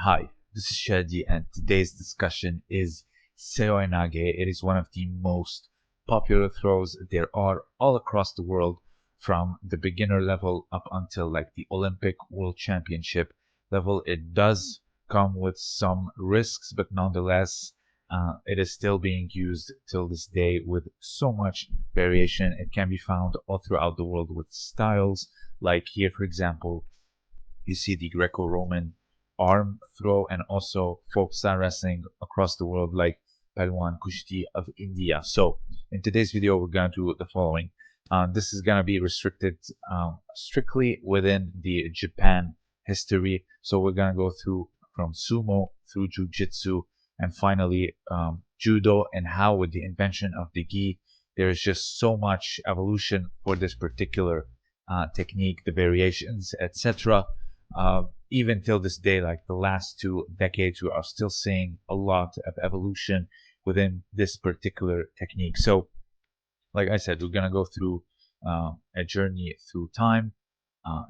Hi, this is Shadi, and today's discussion is Seoi Nage. It is one of the most popular throws there are all across the world, from the beginner level up until like the Olympic World Championship level. It does come with some risks, but nonetheless, it is still being used till this day with so much variation. It can be found all throughout the world with styles, like here, for example, you see the Greco-Roman arm throw and also folk style wrestling across the world like Palwan Kushti of India. So in today's video, we're going to do the following. This is going to be restricted strictly within the Japan history. So we're going to go through from Sumo through Jiu-jitsu and finally Judo, and how with the invention of the gi, there is just so much evolution for this particular technique, the variations, etc. Even till this day, like the last 2 decades, we are still seeing a lot of evolution within this particular technique. So, like I said, we're gonna go through a journey through time,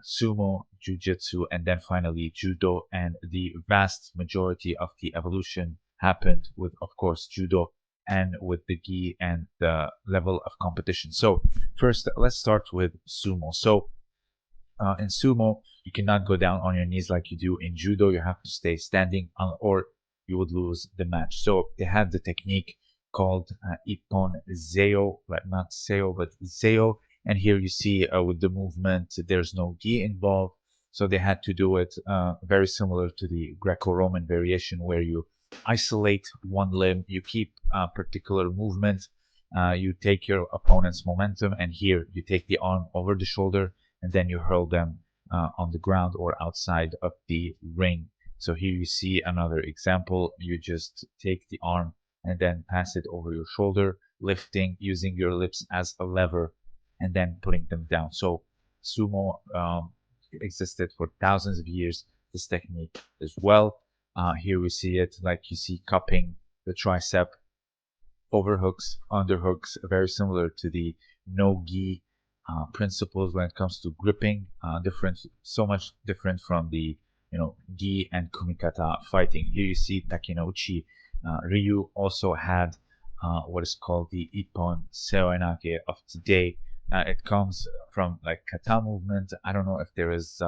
sumo, jujitsu, and then finally judo. And the vast majority of the evolution happened with, of course, judo and with the gi and the level of competition. So, first, let's start with sumo. So, in sumo, you cannot go down on your knees like you do in judo. You have to stay standing or you would lose the match. So they had the technique called ippon zeo, like not seo, but zeo. And here you see with the movement, there's no gi involved. So they had to do it very similar to the Greco-Roman variation, where you isolate one limb, you keep a particular movement, you take your opponent's momentum, and here you take the arm over the shoulder and then you hurl them on the ground or outside of the ring. So here you see another example. You just take the arm and then pass it over your shoulder, lifting, using your lips as a lever, and then putting them down. So sumo existed for thousands of years, this technique as well. Here we see it, like you see cupping the tricep, overhooks, underhooks, very similar to the no-gi principles when it comes to gripping, so much different from the gi and kumikata fighting. Here you see takenouchi. Ryu also had what is called the ippon seoi nage of today. It comes from like kata movement. I don't know if there is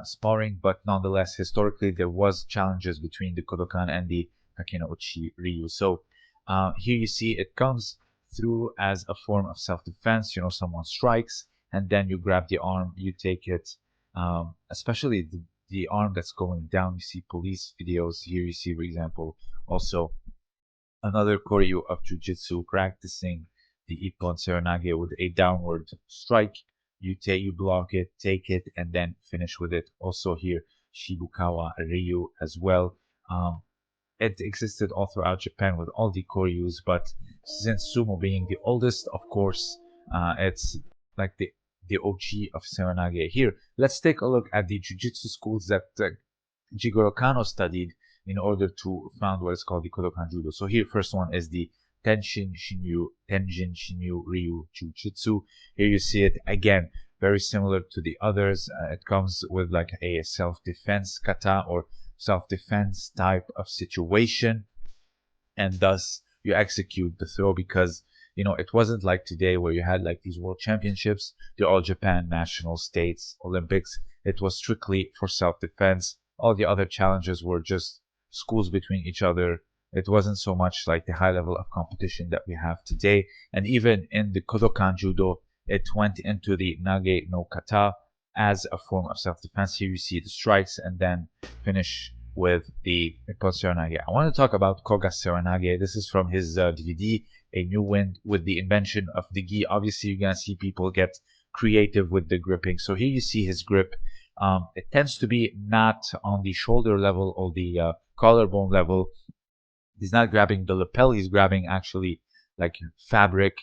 sparring, but nonetheless, historically there was challenges between the Kodokan and the takenouchi Ryu. So here you see it comes through as a form of self-defense. Someone strikes and then you grab the arm, you take it, especially the arm that's going down. You see police videos. Here you see, for example, also another choreo of jujitsu practicing the ippon seoi nage with a downward strike. You block it, take it, and then finish with it. Also here, Shibukawa Ryu as well. It existed all throughout Japan with all the choreos, but since sumo being the oldest, of course, it's like the OG of seoi nage. Here, let's take a look at the jujitsu schools that Jigoro Kano studied in order to found what is called the Kodokan Judo. So here, first one is the Tenjin Shinryu Ryu Jujutsu. Here you see it again, very similar to the others. It comes with like a self-defense kata or self-defense type of situation, and thus you execute the throw, because it wasn't like today where you had like these world championships. They're all Japan national states Olympics. It was strictly for self-defense. All the other challenges were just schools between each other. It wasn't so much like the high level of competition that we have today. And even in the Kodokan Judo, it went into the Nage no Kata as a form of self-defense. Here you see the strikes and then finish with the ippon seoi nage. I want to talk about Koga seoi nage. This is from his DVD, A New Wind, with the invention of the gi. Obviously, you're going to see people get creative with the gripping. So here you see his grip. It tends to be not on the shoulder level or the collarbone level. He's not grabbing the lapel. He's grabbing actually like fabric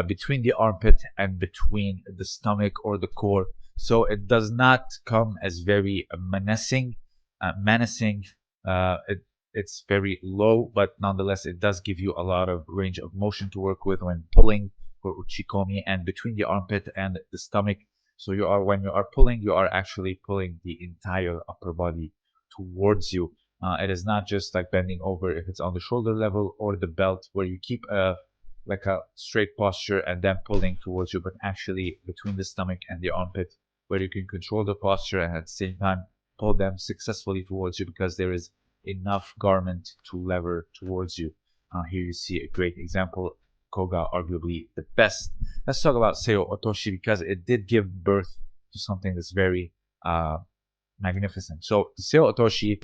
between the armpit and between the stomach or the core. So it does not come as very menacing. It's very low, but nonetheless, it does give you a lot of range of motion to work with when pulling for uchikomi and between the armpit and the stomach. So when you are pulling, you are actually pulling the entire upper body towards you. It is not just like bending over if it's on the shoulder level or the belt where you keep like a straight posture and then pulling towards you, but actually between the stomach and the armpit where you can control the posture and at the same time pull them successfully towards you because there is enough garment to lever towards you. Here you see a great example. Koga, arguably the best. Let's talk about Seo Otoshi because it did give birth to something that's very magnificent. So the Seo Otoshi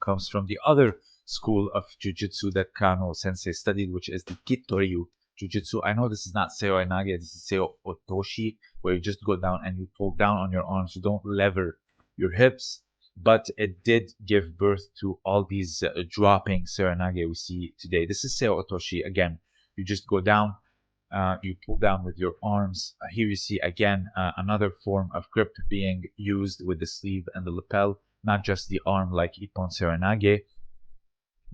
comes from the other school of Jiu-jitsu that Kano Sensei studied, which is the Kitoryu Jiu-jitsu. I know this is not Seoi Nage, this is Seo Otoshi, where you just go down and you pull down on your arms. You don't lever your hips, but it did give birth to all these dropping Seoi Nage we see today. This is Seo Otoshi. Again, you just go down, you pull down with your arms. Here you see again another form of grip being used with the sleeve and the lapel, not just the arm like Ippon Seoi Nage.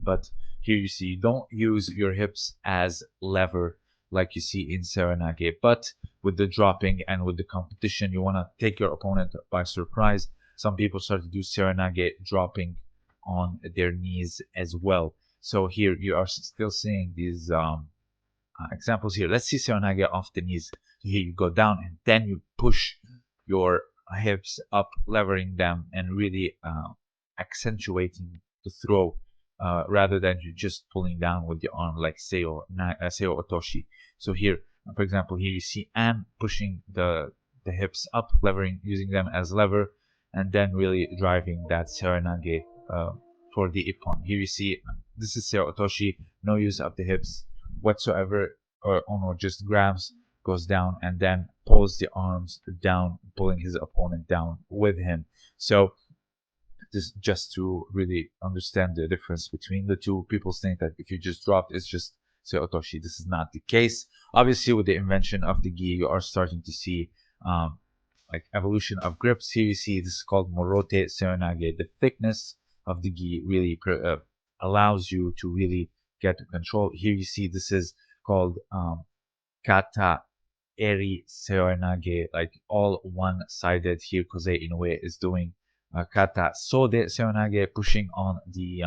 But here you see you don't use your hips as lever like you see in Seoi Nage. But with the dropping and with the competition, you want to take your opponent by surprise. Some people start to do Seoi Nage dropping on their knees as well. So here you are still seeing these examples here. Let's see Seoi Nage off the knees. So here you go down and then you push your hips up, levering them and really accentuating the throw rather than you just pulling down with your arm like Seo Otoshi. So here, for example, here you see Anne pushing the hips up, levering, using them as lever, and then really driving that Seoi Nage for the Ippon. Here you see this is Seo Otoshi, no use of the hips whatsoever, or Ono just grabs, goes down, and then pulls the arms down, pulling his opponent down with him. So this just to really understand the difference between the two. People think that if you just dropped, it's just Seo Otoshi. This is not the case. Obviously, with the invention of the gi, you are starting to see like evolution of grips. Here you see this is called Morote Seoi Nage. The thickness of the gi really allows you to really get control. Here you see this is called Kata Eri Seoi Nage, like all one-sided. Here Koze Inoue is doing Kata Sode Seoi Nage, pushing on the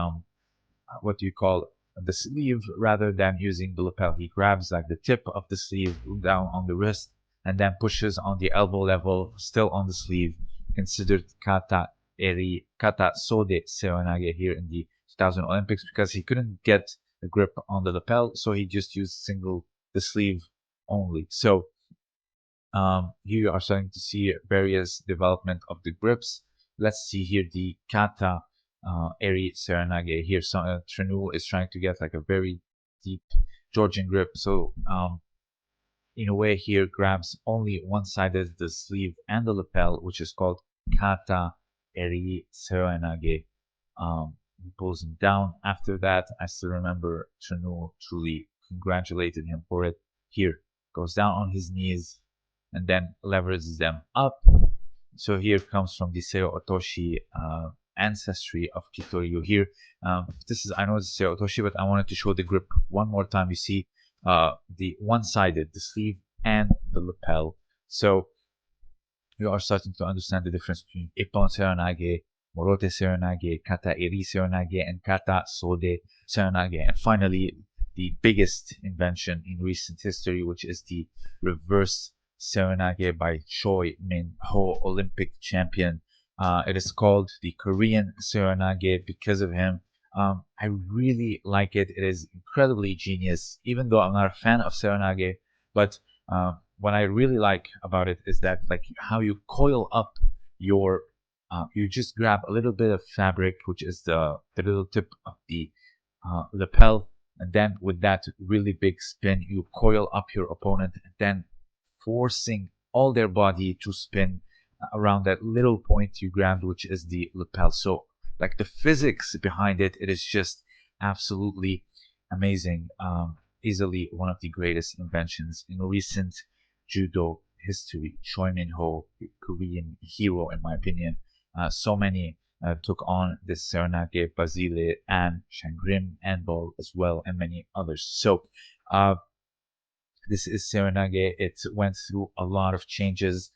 what do you call the sleeve rather than using the lapel. He grabs like the tip of the sleeve down on the wrist and then pushes on the elbow level, still on the sleeve, considered Kata Sode Seoi Nage here in the 2000 Olympics because he couldn't get the grip on the lapel, so he just used the sleeve only. So here you are starting to see various development of the grips. Let's see here the Kata Eri Seoi Nage. Here Trenul is trying to get like a very deep Georgian grip. So in a way here grabs only one-sided the sleeve and the lapel, which is called Kata Eri Seoi Nage. He pulls him down. After that, I still remember Trenul truly congratulated him for it. Here, goes down on his knees and then leverages them up. So here comes from the Seo Otoshi ancestry of Kitoryu. Here, this is, I know it's Seo Otoshi, but I wanted to show the grip one more time. You see the one-sided, the sleeve and the lapel. So you are starting to understand the difference between Ippon Seoi Nage, Morote Seoi Nage, Kata Eri Seoi Nage, and Kata Sode Seoi Nage. And finally, the biggest invention in recent history, which is the reverse Seoi Nage by Choi Min Ho, Olympic champion. It is called the Korean Seoi Nage because of him. I really like it. It is incredibly genius, even though I'm not a fan of Seoi Nage. But what I really like about it is that like how you coil up your you just grab a little bit of fabric, which is the little tip of the lapel, and then with that really big spin, you coil up your opponent, and then forcing all their body to spin around that little point you grabbed, which is the lapel. So like the physics behind it, it is just absolutely amazing. Easily one of the greatest inventions in recent judo history. Choi Min Ho, Korean hero in my opinion. So many took on this Seoi Nage, Basile, and Shangrim, Anbol as well, and many others. So this is Seoi Nage. It went through a lot of changes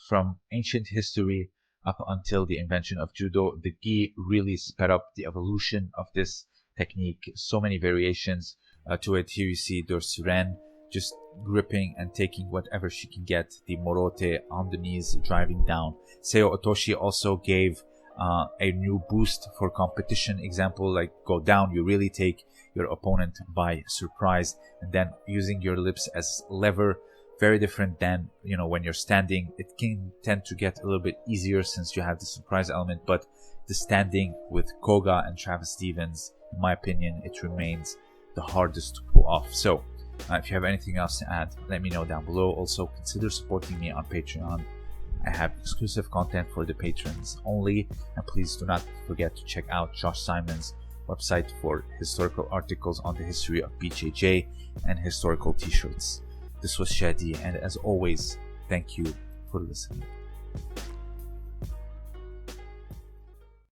from ancient history up until the invention of judo. The gi really sped up the evolution of this technique. So many variations to it. Here you see Dorsuren just gripping and taking whatever she can get. The morote on the knees, driving down. Seo Otoshi also gave a new boost for competition. Example, like go down, you really take your opponent by surprise, and then using your lips as lever. Very different than, you know, when you're standing. It can tend to get a little bit easier since you have the surprise element, but the standing with Koga and Travis Stevens, in my opinion, it remains the hardest to pull off. So if you have anything else to add, let me know down below. Also, consider supporting me on Patreon. I have exclusive content for the patrons only, and please do not forget to check out Josh Simon's website for historical articles on the history of BJJ and historical t-shirts. This was Shadi, and as always, thank you for listening.